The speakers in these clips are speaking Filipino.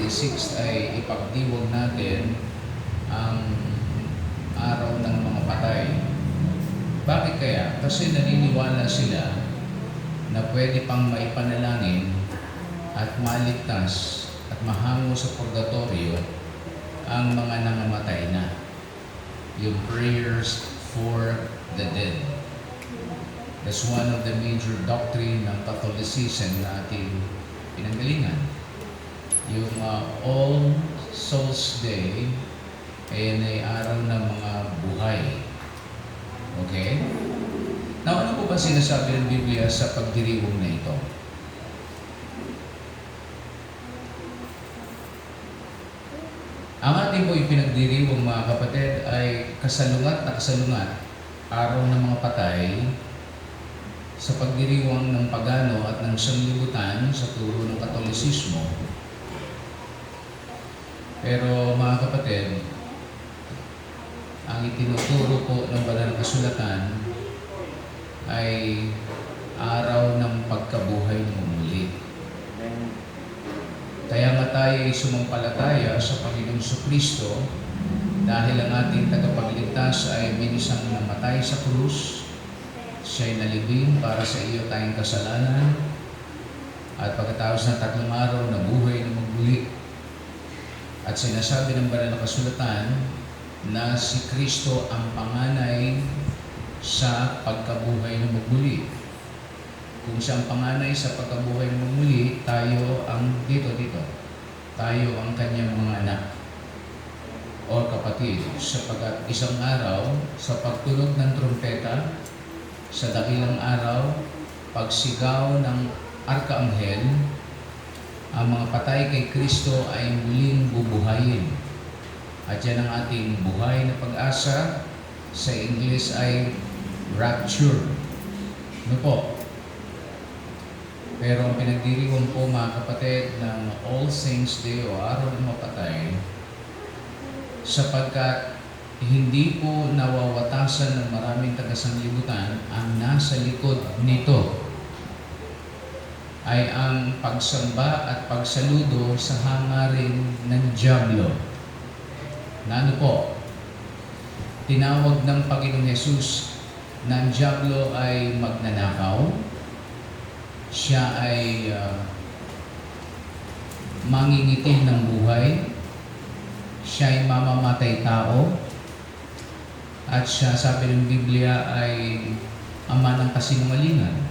26 ay ipagdiwang natin ang araw ng mga patay. Bakit kaya? Kasi naniniwala sila na pwede pang maipanalangin at maligtas at mahango sa purgatorio ang mga nangamatay na. Yung prayers for the dead. That's one of the major doctrine ng Catholicism na ating pinanggalingan. Yung All Souls Day ay araw ng mga buhay. Okay? Now, ano po ba sinasabi ng Biblia sa pagdiriwang na ito? Ang ating po ipinagdiriwang mga kapatid ay kasalungat na kasalungat, araw ng mga patay, sa pagdiriwang ng pagano at ng sanlibutan sa turo ng Katolisismo. Pero mga kapatid, ang itinuturo po ng banal na kasulatan ay araw ng pagkabuhay ng muli. Kaya nga tayo ay sumampalataya sa Panginoong Kristo dahil ang ating tagapagligtas ay minisang namatay sa krus. Siya'y nalibing para sa iyo tayong kasalanan at pagkatapos ng 3 araw nabuhay na magmuli. At sinasabi ng banal na kasulatan na si Kristo ang panganay sa pagkabuhay na magmuli. Kung siya ang panganay sa pagkabuhay na magmuli, tayo ang tayo ang kanyang mga anak o kapatid, sapagkat isang araw sa pagtunog ng trumpeta, sa dakilang araw, pagsigaw ng arkanghel, ang mga patay kay Kristo ay muling bubuhayin. At yan ang ating buhay na pag-asa. Sa English ay rapture. Ano po? Pero ang pinagdiriwang po mga kapatid ng All Saints Day o Araw ng mga Patay, sapagkat hindi po nawawatasan ng maraming taga-sanlibutan, ang nasa likod nito ay ang pagsamba at pagsaludo sa hangarin ng dyablo. Na ano po? Tinawag ng Panginoong Hesus na ang dyablo ay magnanakaw, siya ay mangingitim ng buhay, siya ay mamamatay tao, at siya, sabi ng Biblia, ay ama ng kasinungalingan.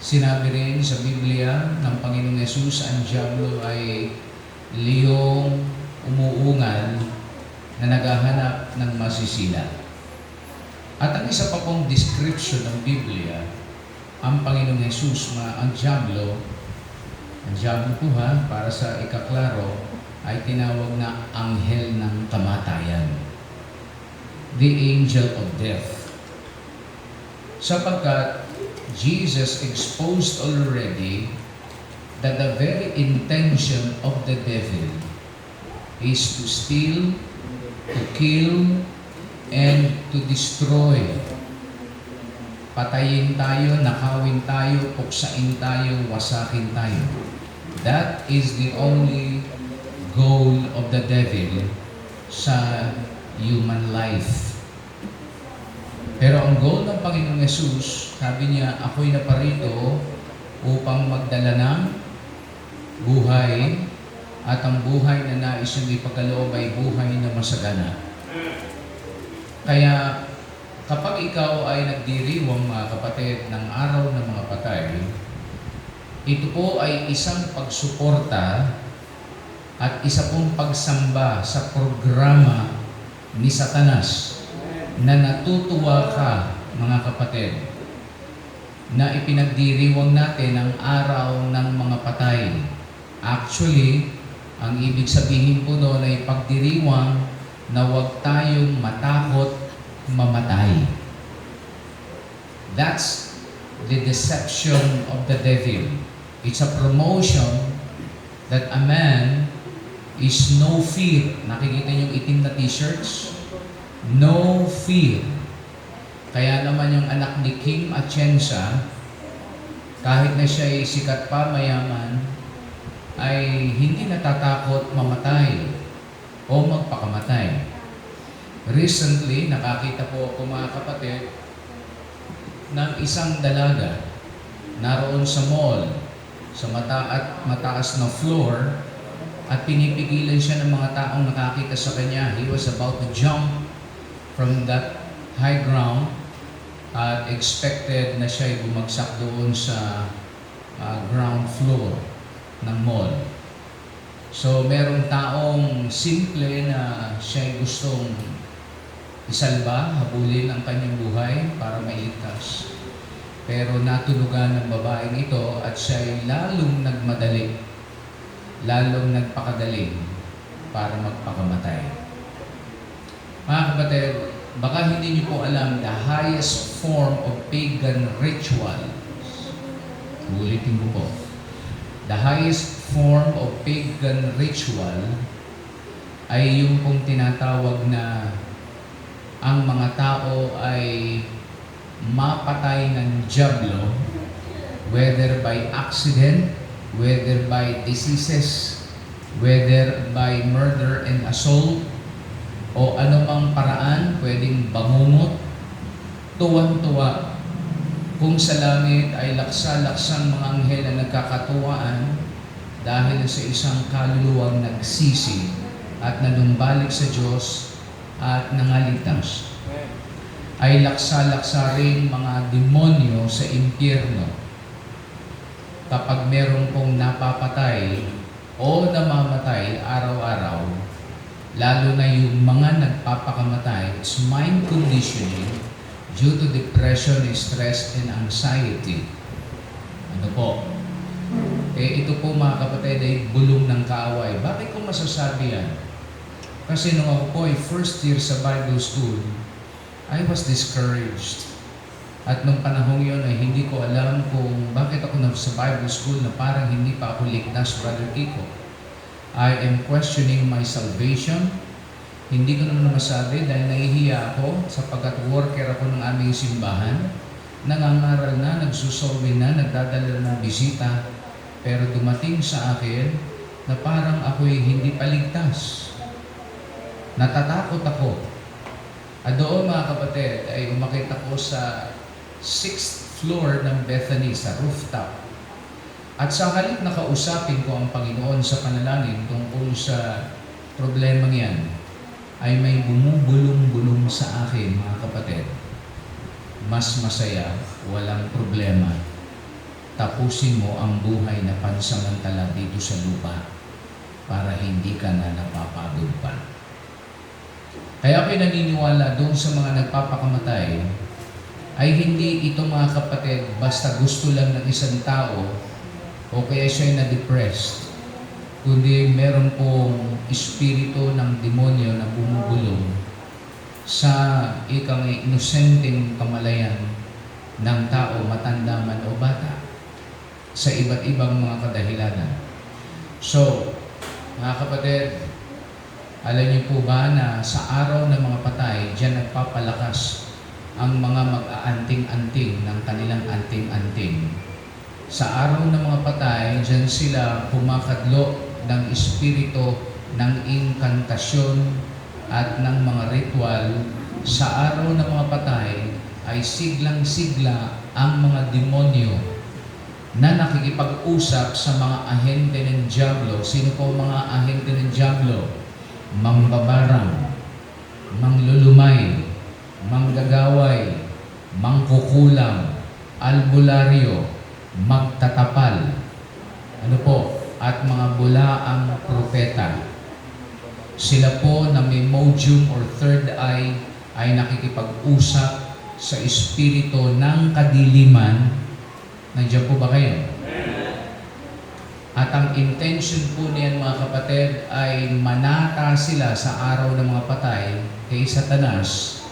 Sinabi rin sa Biblia ng Panginoong Hesus, ang dyablo ay liyong umuungal na naghahanap ng masisila. At ang isa pa pong description ng Biblia, ang Panginoong Hesus, ang dyablo po para sa ikaklaro, ay tinawag na anghel ng kamatayan. The angel of death. Sapagkat Jesus exposed already that the very intention of the devil is to steal, to kill, and to destroy. Patayin tayo, nakawin tayo, puksain tayo, wasakin tayo. That is the only goal of the devil sa human life. Pero ang goal ng Panginoong Hesus, sabi niya, ako'y naparito upang magdala ng buhay, at ang buhay na nais niyang ipagkaloob ay buhay na masagana. Kaya kapag ikaw ay nagdiriwang mga kapatid ng araw ng mga patay, ito po ay isang pagsuporta at isa pong pagsamba sa programa ni Satanas na natutuwa ka, mga kapatid, na ipinagdiriwang natin ang araw ng mga patay. Actually, ang ibig sabihin po doon ay pagdiriwang na huwag tayong matakot mamatay. That's the deception of the devil. It's a promotion that a man is no fear. Nakikita niyo yung itim na t-shirts? No fear. Kaya naman yung anak ni Kim Atienza, kahit na siya ay sikat pa, mayaman, ay hindi natatakot mamatay o magpakamatay. Recently, nakakita po ako mga kapatid ng isang dalaga naroon sa mall, sa mataas na floor, at pinipigilan siya ng mga taong nakakita sa kanya. He was about to jump from that high ground at expected na siya'y bumagsak doon sa ground floor ng mall. So, merong taong simple na siya'y gustong isalba, habulin ang kanyang buhay para mailigtas. Pero natulugan ng babaeng ito at siya'y lalong nagmadali, lalong nagpakagaling para magpakamatay. Mga kapatid, baka hindi niyo po alam, the highest form of pagan ritual, ulitin ko po, the highest form of pagan ritual ay yung pong tinatawag na ang mga tao ay mapatay ng dyablo, whether by accident, whether by diseases, whether by murder and assault, o anumang paraan, pwedeng bangungot, tuwang-tuwa. Kung sa langit ay laksa-laksang mga anghel na nagkakatuwaan dahil sa isang kaluluwang nagsisi at nanumbalik sa Diyos at nangaligtas, ay laksa-laksa rin mga demonyo sa impyerno kapag meron pong napapatay o namamatay araw-araw, lalo na yung mga nagpapakamatay. It's mind conditioning due to depression, stress, and anxiety. Ano po? Ito po mga kapatid ay bulong ng kaaway. Bakit ko masasabi yan? Kasi nung ako po ay first year sa Bible School, I was discouraged. At nung panahon yun ay hindi ko alam kung bakit ako sa Bible School na parang hindi pa ako ligtas, Brother Kiko. I am questioning my salvation. Hindi ko naman masabi dahil nahihiya ako sapagkat worker ako ng aming simbahan. Nangangaral na, nagsusolve na, nagdadala ng bisita. Pero dumating sa akin na parang ako'y hindi paligtas. Natatakot ako. At doon mga kapatid ay umakit ako sa 6th floor ng Bethany sa rooftop. At sa halip na kausapin ko ang Panginoon sa panalangin tungkol sa problemang yan, ay may bumubulong-bulong sa akin mga kapatid. Mas masaya, walang problema. Tapusin mo ang buhay na pansamantala dito sa lupa para hindi ka na napapagod pa. Kaya ako'y naniniwala doon sa mga nagpapakamatay ay hindi ito mga kapatid basta gusto lang ng isang tao o kaya siya'y na-depressed, kundi meron pong espiritu ng demonyo na bumubulong sa ikang inosenteng kamalayan ng tao, matanda man o bata, sa iba't ibang mga kadahilanan. So, mga kapatid, alam niyo po ba na sa araw ng mga patay, diyan nagpapalakas ang mga mag-aanting-anting ng kanilang anting-anting. Sa araw ng mga patay, diyan sila pumakadlo ng espiritu ng inkantasyon at ng mga ritual. Sa araw ng mga patay ay siglang-sigla ang mga demonyo na nakikipag-usap sa mga ahente ng dyablo. Sino po mga ahente ng dyablo? Mambabarang, manglulumay, manggagaway, mangkukulam, albularyo, magtatapal, ano po, at mga bulaang propeta. Sila po na may modium or third eye ay nakikipag-usap sa espiritu ng kadiliman. Nandiyan po ba kayo? At ang intention po niyan mga kapatid ay manata sila sa araw ng mga patay kay Satanas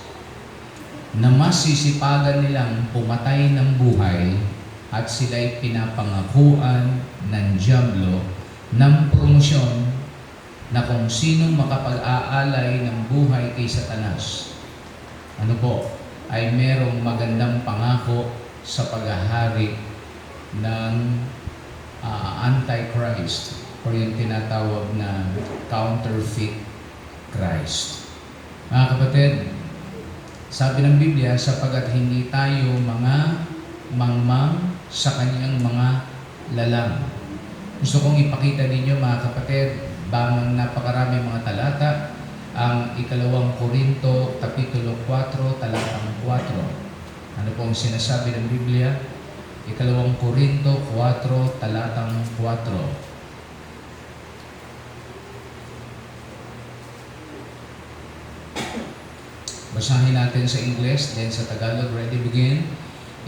na masisipagan nilang pumatay ng buhay at sila'y pinapangakuan ng dyablo ng promosyon na kung sinong makapag-aalay ng buhay kay Satanas, ano po, ay merong magandang pangako sa paghahari ng Antichrist or yung tinatawag na counterfeit Christ. Mga kapatid, sabi ng Biblia, sapagat hindi tayo mga mangmang sa kanyang mga lalang. Gusto kong ipakita ninyo mga kapatid, bang napakarami mga talata, ang 2 Korinto, Kapitulo 4, talatang 4. Ano po ang sinasabi ng Biblia? 2 Korinto 4, talatang 4. Basahin natin sa English, then sa Tagalog. Ready, begin.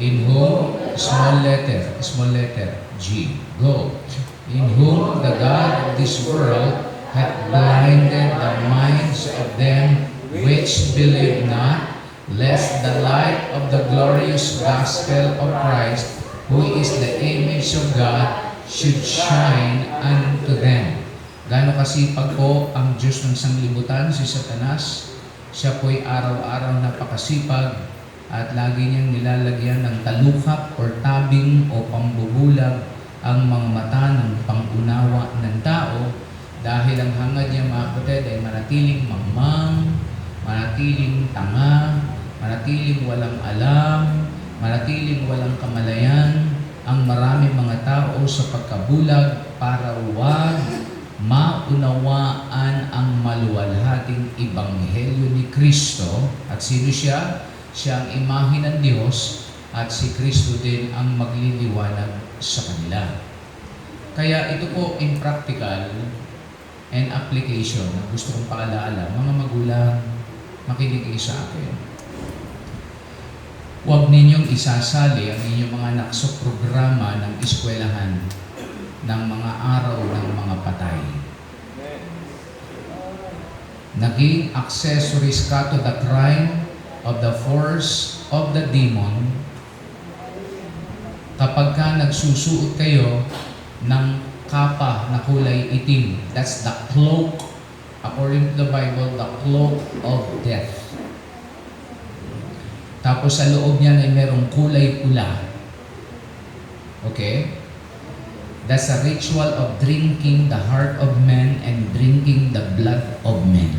In whom, small letter, G, go. In whom the God of this world hath blinded the minds of them which believe not, lest the light of the glorious gospel of Christ, who is the image of God, should shine unto them. Gaano kasipag po ang Diyos ng sanglibutan, si Satanas. Siya po'y araw-araw napakasipag at lagi niyang nilalagyan ng talukap or tabing o pambubulag ang mga mata ng pangunawa ng tao dahil ang hangad niya mga kapatid ay manatiling mangmang, manatiling tanga, manatiling walang alam, manatiling walang kamalayan ang maraming mga tao sa pagkabulag para huwag maunawaan ang maluwalhating ebanghelyo ni Kristo. At sino siya? Siya ang imahe ng Diyos at si Kristo din ang magliliwanag sa kanila. Kaya ito po in practical and application na gusto kong paalaala, mga magulang, makinig kayo sa akin. Huwag ninyong isasali ang inyong mga anak sa programa ng eskwelahan ng mga araw ng mga patay. Naging accessories ka to the crime of the force of the demon kapag ka nagsusuot kayo ng kapa na kulay itim. That's the cloak, according to the Bible, the cloak of death. Tapos sa loob niyan ay merong kulay pula. Okay? That's a ritual of drinking the heart of men and drinking the blood of men.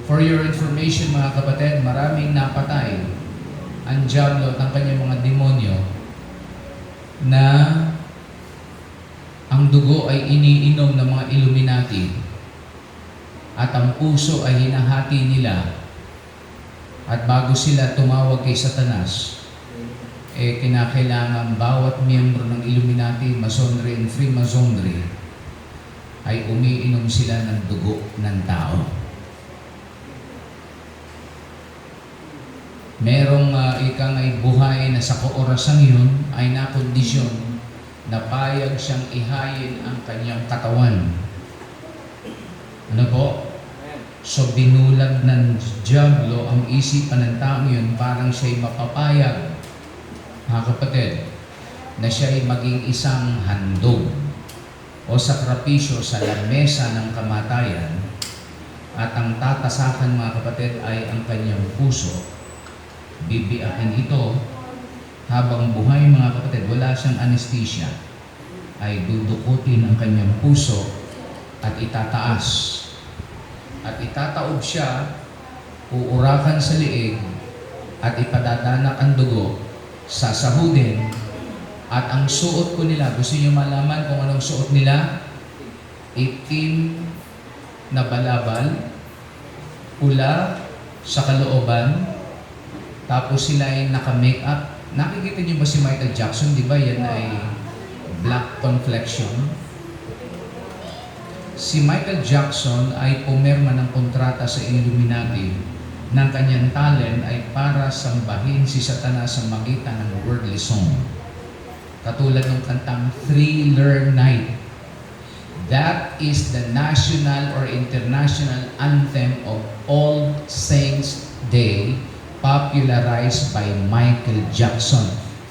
For your information mga kapatid, maraming napatay ang diablo at ang kanyang mga demonyo na ang dugo ay iniinom ng mga Illuminati at ang puso ay hinahati nila at bago sila tumawag kay Satanas, kinakailangan bawat miyembro ng Illuminati, Masonry and Freemasonry ay umiinom sila ng dugo ng tao. Merong ikang ay buhay na sa kaorasang yun ay nakondisyon na payag siyang ihayin ang kanyang katawan. Ano po? So binulag ng diablo ang isipan ng tao yun parang siya'y mapapayag, mga kapatid, na siya'y maging isang handog o sakripisyo sa lamesa ng kamatayan at ang tatasakan mga kapatid ay ang kanyang puso. Bibiyakin ito habang buhay mga kapatid, wala siyang anesthesia, ay dudukutin ang kanyang puso at itataas at itataob siya, uurakan sa liig at ipadadanak ang dugo, sasahudin at ang suot ko nila, gusto niyo malaman kung anong suot nila? Itim na balabal, pula sa kalooban, tapos sila ay naka-makeup. Nakikita niyo ba si Michael Jackson? Di ba yan ay black complexion? Si Michael Jackson ay pumirma ng kontrata sa Illuminati ng kanyang talent ay para sambahin si Satanas sa magitan ng worldly song. Katulad ng kantang Thriller Night. That is the national or international anthem of All Saints Day, popularized by Michael Jackson.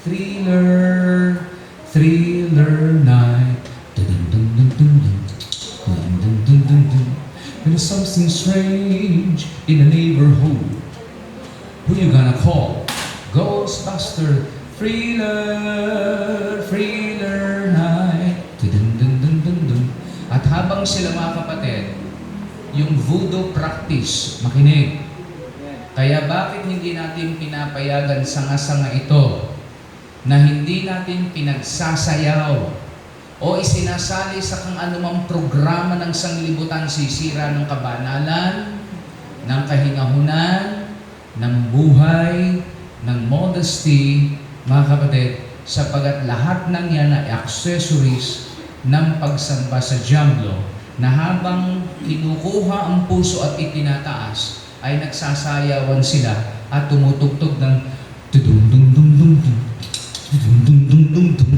Thriller, Thriller Night. There's something strange in the neighborhood. Who you gonna call? Ghostbuster. Thriller, Thriller Night. ginagawa sila mga kapatid, yung voodoo practice, makinig. Kaya bakit hindi natin pinapayagan sanga-sanga ito na hindi natin pinagsasayaw o isinasali sa kung anumang programa ng sanglibutan, sisira ng kabanalan, ng kahingahunan, ng buhay, ng modesty, mga kapatid, sapagat lahat ng yan ay accessories ng pagsamba sa Diablo na habang kinukuha ang puso at itinataas, ay nagsasayawan sila at tumutugtog ng tudum-dum-dum-dum-dum, tudum-dum-dum-dum-dum.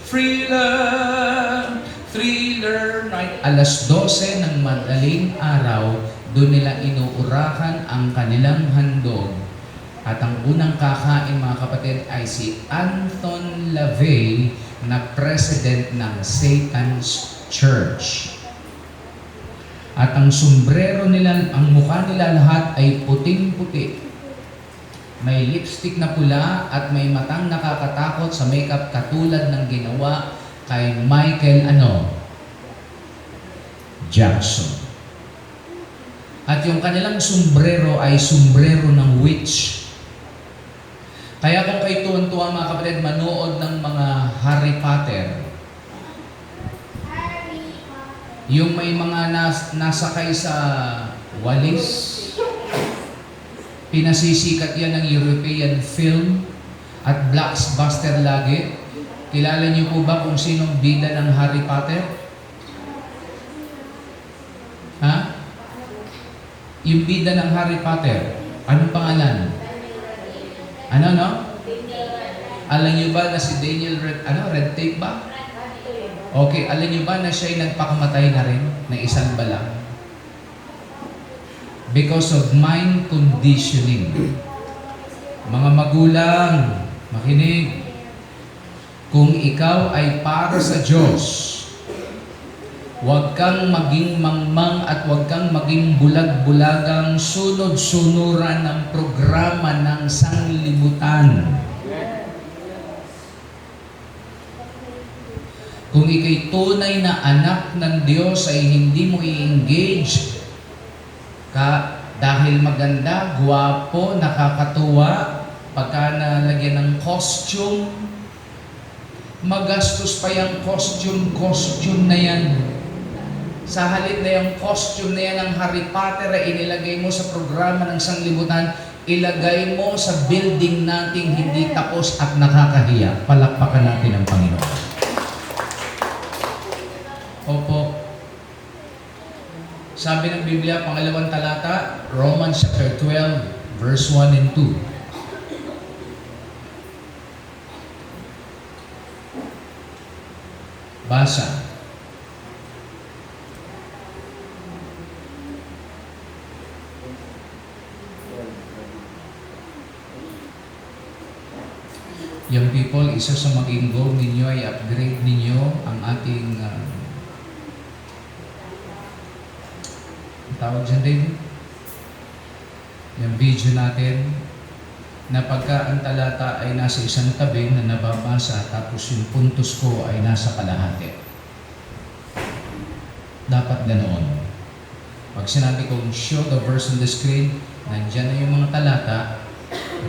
Thriller, thriller night. Alas 12 ng madaling araw, doon nila inuurakan ang kanilang handog. At ang unang kakain, mga kapatid, ay si Anton LaVey na president ng Satan's Church. At ang sombrero nila, ang mukha nila lahat ay puting-puti. May lipstick na pula at may matang nakakatakot sa makeup katulad ng ginawa kay Michael Jackson. At yung kanilang sombrero ay sombrero ng witch. Kaya kung kayo tuwan-tuwa, mga kapatid, manood ng mga Harry Potter, yung may mga nasakay sa walis, pinasisikat yan ng European film at blockbuster lagi. Kilala niyo po ba kung sinong bida ng Harry Potter? Ha? Yung bida ng Harry Potter, anong pangalan? Ano? Alam niyo ba na si Daniel Radcliffe ba? Okay, alam niyo ba na siya'y nagpakamatay na rin na isang balang? Because of mind conditioning. Mga magulang, makinig. Kung ikaw ay para sa Diyos, huwag kang maging mangmang at huwag kang maging bulag-bulagang sunod-sunuran ng programa ng sanglibutan. Kung ikay tunay na anak ng Diyos ay hindi mo i-engage dahil maganda, gwapo, nakakatuwa, pagka nalagyan ng costume, magastos pa yung costume na yan. Sa halip na yung costume na yan ng Harry Potter ay inilagay mo sa programa ng sanglibutan, ilagay mo sa building nating hindi tapos at nakakahiya. Palakpakan natin ang Panginoon. Opo. Sabi ng Biblia, pangalawang talata, Romans chapter 12, verse 1 and 2. Basa. Young people, isa sa maging goal ninyo ay upgrade ninyo ang ating tawag dyan, David? Yung video natin na pagka ang talata ay nasa isang tabi na nababasa tapos yung puntos ko ay nasa kalahati. Dapat ganoon. Pag sinabi kong show the verse on the screen, nandyan na yung mga talata,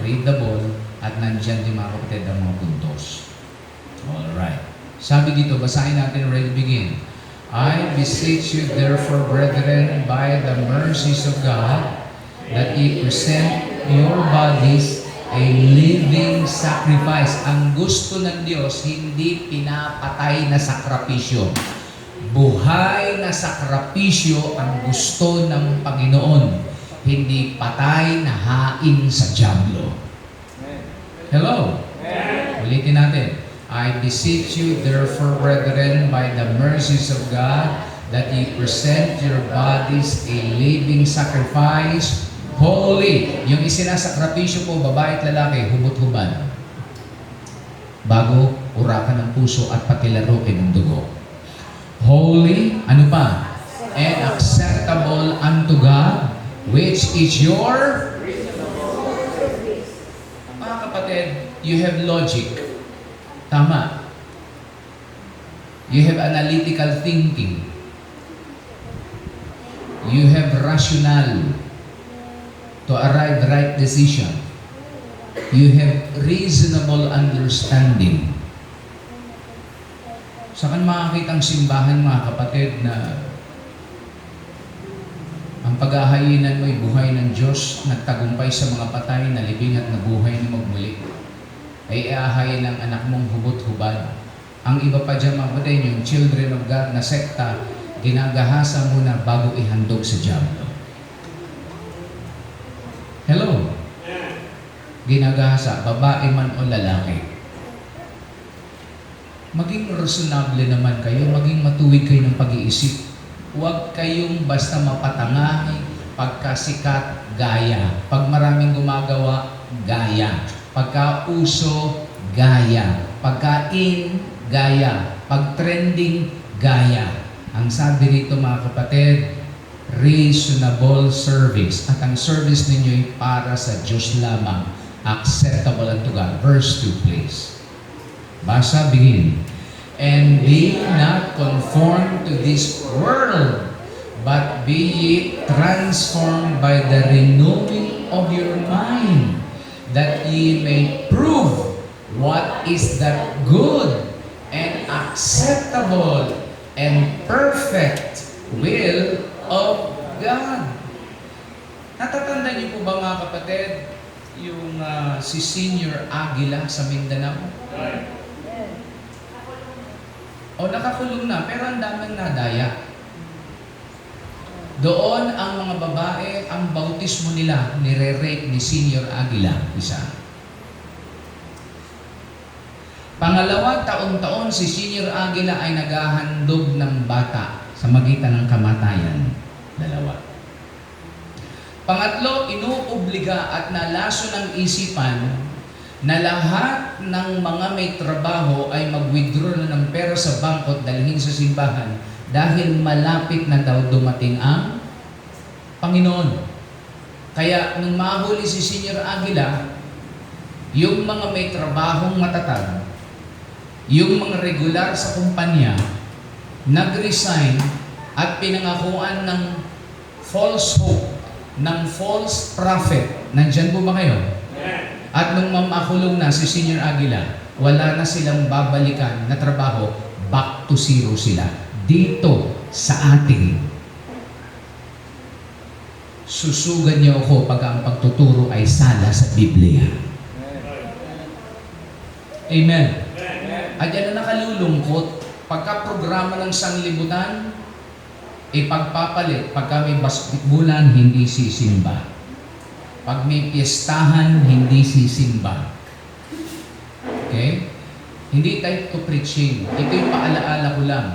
readable, at nandyan din mga kapatid ang mga puntos. Alright. Sabi dito, basahin natin, ready, begin. I beseech you therefore, brethren, by the mercies of God, that ye present your bodies a living sacrifice. Ang gusto ng Diyos, hindi pinapatay na sakripisyo. Buhay na sakripisyo ang gusto ng Panginoon. Hindi patay na hain sa dyablo. Hello? Ulitin natin. I beseech you, therefore, brethren, by the mercies of God, that ye present your bodies a living sacrifice, holy. Yung isinasakripisyo po, babae at lalaki, hubot-hubad. Bago urakan ng puso at patilarukin ng dugo. Holy, ano pa? And acceptable unto God, which is your... Mga kapatid, you have logic. Tama. You have analytical thinking. You have rational to arrive right decision. You have reasonable understanding. Saan makakita ang simbahan, mga kapatid, na ang paghahayinan mo ay buhay ng Diyos, nagtagumpay sa mga patay, nalibing at nabuhay na magmuli, ay iahayin ng anak mong hubot-hubad. Ang iba pa dyan, mga kapatid, yung Children of God na sekta, ginagahasa muna bago ihandog sa diablo. Hello? Ginagahasa, babae man o lalaki. Maging reasonable naman kayo, maging matuwid kayo ng pag-iisip. Huwag kayong basta mapatangay, pagkasikat, gaya. Pag maraming gumagawa, gaya. Pagka-uso, gaya. Pagka-in, gaya. Pag-trending, gaya. Ang sabi rito, mga kapatid, reasonable service. At ang service ninyo ay para sa Diyos lamang. Acceptable unto God. Verse 2, please. Basa, begin. And be not conformed to this world, but be ye transformed by the renewing of your mind, that ye may prove what is that good and acceptable and perfect will of God. Natatandaan niyo po ba, mga kapatid, yung si Senior Aguila sa Mindanao? O nakakulong na, pero ang daming nadaya. Doon ang mga babae, ang bautismo nila, nire-rape ni Senior Aguila, isa. Pangalawa, taon-taon si Senior Aguila ay naghahandog ng bata sa magitan ng kamatayan, dalawa. Pangatlo, inuobliga at nalaso ng isipan na lahat ng mga may trabaho ay mag-withdraw na ng pera sa bangko at dalhin sa simbahan dahil malapit na daw dumating ang Panginoon. Kaya nung mahuli si Senior Aguila, yung mga may trabahong matatag, yung mga regular sa kumpanya, nag-resign at pinangakuan ng false hope, ng false prophet. Nandyan po ba kayo? At nung mamakulong na si Senior Aguila, wala na silang babalikan na trabaho, back to zero sila. Dito sa atin, susugan niyo ako pag ang pagtuturo ay sala sa Biblia. Amen. At yan na nakalulungkot, pagka programa ng sanglibutan, ipagpapalit, pagka may basketbulan, hindi sisimba. Pag may piyestahan, hindi sisimba. Okay? Hindi type to preaching. Ito yung paalaala ko lang.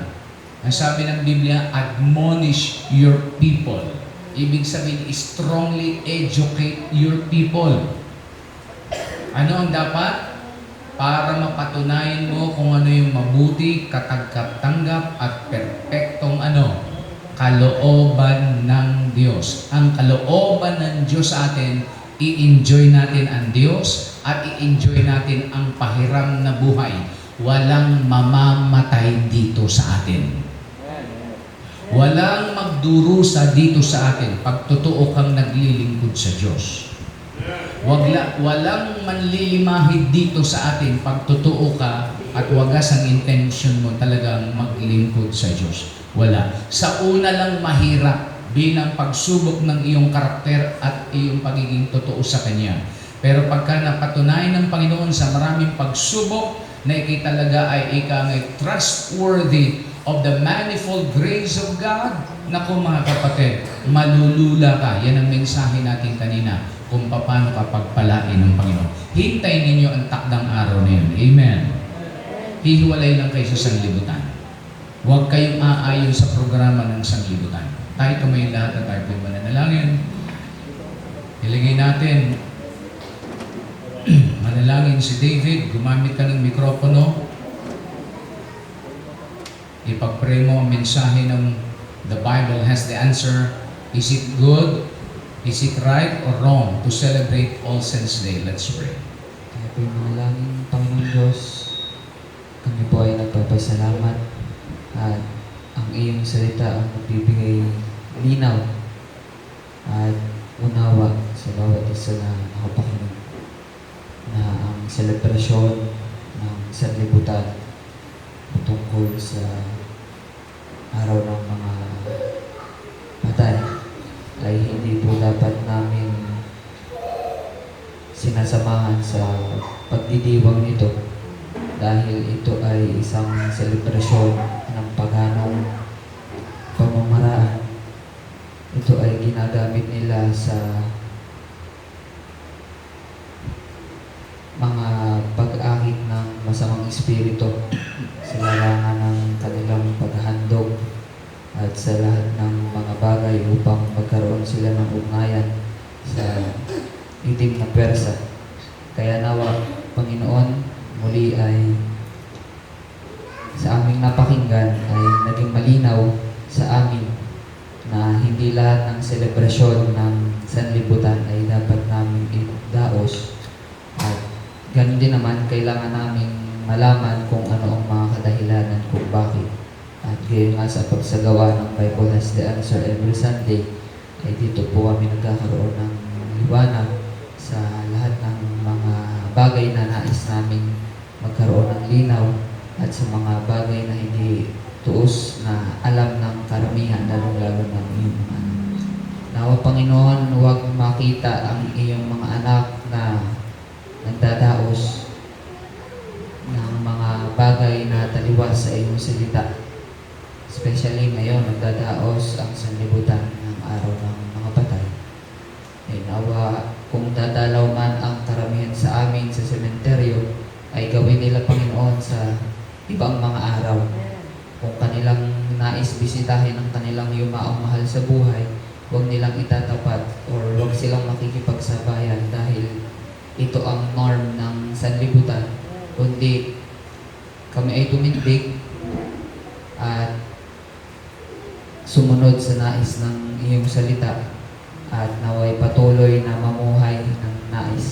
Ang sabi ng Biblia, admonish your people. Ibig sabihin, strongly educate your people. Ano ang dapat? Para mapatunayan mo kung ano yung mabuti, katagkap-tanggap at perpektong kalooban ng Diyos. Ang kalooban ng Diyos sa atin, i-enjoy natin ang Diyos at i-enjoy natin ang pahiram na buhay. Walang mamamatay dito sa atin. Walang magdurusa dito sa atin pag totoo kang naglilingkod sa Diyos. Walang manlilimahid dito sa atin pag totoo ka at wagas ang intention mo talagang maglingkod sa Diyos. Wala. Sa una lang mahirap bilang pagsubok ng iyong karakter at iyong pagiging totoo sa Kanya. Pero pagka napatunayan ng Panginoon sa maraming pagsubok na talaga ay ika ngay trustworthy of the manifold grace of God, naku mga kapatid, malulula ka. Yan ang mensahe natin kanina kung paano ka pagpalain ng Panginoon. Hintayin ninyo ang takdang araw na yun. Amen. Hihiwalay lang kayo sa sanglibutan. Huwag kayong aayon sa programa ng sanglibutan. Tayo tumayo lahat at tayo po'y mananalangin. Ilagay natin, manalangin si David, gumamit ka ng mikropono. Ipag-pray mo ang mensahe ng the Bible has the answer. Is it good? Is it right or wrong to celebrate All Saints Day? Let's pray. Kaya po'y manalangin, Panginoon Diyos, kami po ay nagpapasalamat at ang iyong salita ang magbibigay linaw at unawa sa bawat isa na nakapakinig na ang selebrasyon ng sanlibutan tungkol sa araw ng mga patay ay hindi po dapat namin sinasamahan sa pagdidiwang nito dahil ito ay isang selebrasyon ng paganong pamamaraan. Ito ay ginagamit nila sa mga pag-akit ng masamang espiritu sa larangan ng kanilang paghahandog at sa lahat ng mga bagay upang magkaroon sila ng ugnayan sa itim na pwersa. Kaya nawa, Panginoon, muli ay sa aming napakinggan ay naging malinaw sa amin na hindi lahat ng selebrasyon ng sanlibutan ay dapat namin idaos. At ganun din naman, kailangan namin malaman kung ano ang mga kadahilanan kung bakit. At gayon nga sa pagsagawa ng Bible Has the Answer every Sunday, ay dito po kami nagkakaroon ng liwanag sa lahat ng mga bagay na nais namin magkaroon ng linaw at sa mga bagay na hindi tuos na alam ng karamihan, lalong-lalo ng iyong mga anak. Nawa Panginoon, huwag makita ang iyong mga anak na nagdadaos ng mga bagay na taliwas sa iyong salita. Especially ngayon, nagdadaos ang sanlibutan ng araw ng mga patay. Ay nawa, kung dadalaw man ang karamihan sa amin sa sementeryo, ay gawin nila Panginoon sa ibang mga araw. Kung kanilang nais bisitahin ang kanilang yumaong mahal sa buhay, huwag nilang itatapat or huwag silang makikipagsabayan dahil ito ang norm ng sanlibutan. Kundi kami ay tumindig at sumunod sa nais ng iyong salita at naway patuloy na mamuhay ng nais